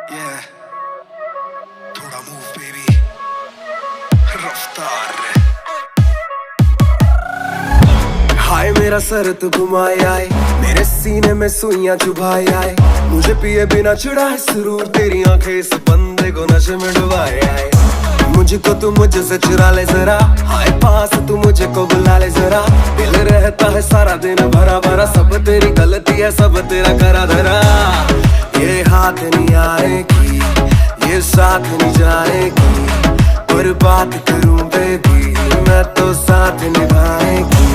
Yeah, थोड़ा move baby, रफ्तार। हाय मेरा सर तू घुमाए आए, मेरे सीने में सुइयां चुभाए आए, मुझे पिए बिना चढ़ाए सुरूर, तेरी आंखें इस बंदे को नशे में डुबाए आए। मुझको तू मुझसे चुरा ले जरा, हाय पास तू मुझे को बुला ले जरा, दिल रहता है सारा दिन भरा भरा, सब तेरी गलती है सब तेरा करा धरा। ये हाथ नहीं आएगी, ये साथ नहीं जाएगी, पर बात करूं बेबी मैं तो साथ निभाएगी।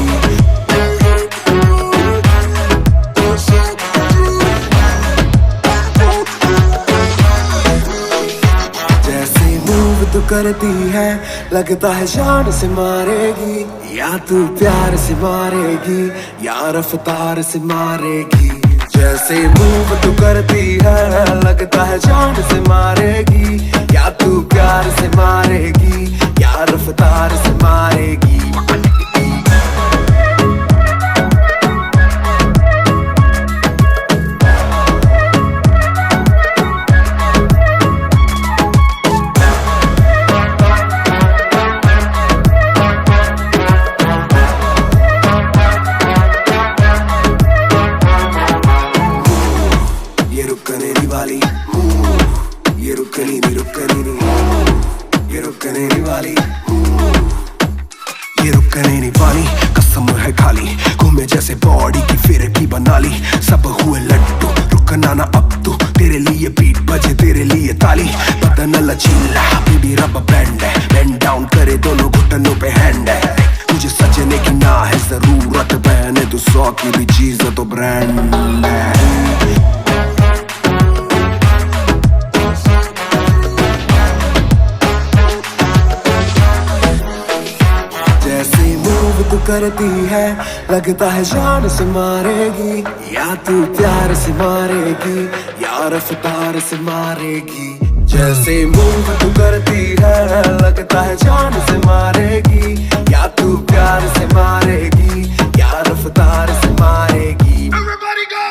जैसे मूव तू करती है लगता है जान से मारेगी, या तू प्यार से मारेगी या रफ्तार से मारेगी। जैसे मूव तू करती है लगता है जान से मारेगी, या तू प्यार से मारेगी या रफ्तार से मारेगी। ये रुकने नहीं वाली, ये रुकनी नहीं, रुकनी नहीं, ये रुकने नहीं वाली, ये रुकने नहीं वाली। कसम है खाली घूमे जैसे बॉडी की फिर की बना ली, सब हुए लट्टू रुकना ना अब तू, तेरे लिए बीट बजे तेरे लिए ताली, बदन लचीला बेबी रब बैंड है, बेंड डाउन करे दोनों घुटनों पे हैंड है, मुझे सजने की ना है जरूरत, पहने तू 100 की भी चीज तो ब्रांड है। जैसे मूव तू करती है लगता है जान से मारेगी, या तू प्यार से मारेगी या रफ्तार से मारेगी। जैसे मूव तू करती है लगता है जान से मारेगी, या तू प्यार से मारेगी या रफ्तार से मारेगी। Everybody go!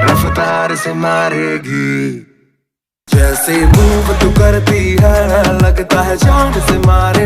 रफ्तार से मारेगी। जैसे मूव तू करती है लगता है जान से मारेगी।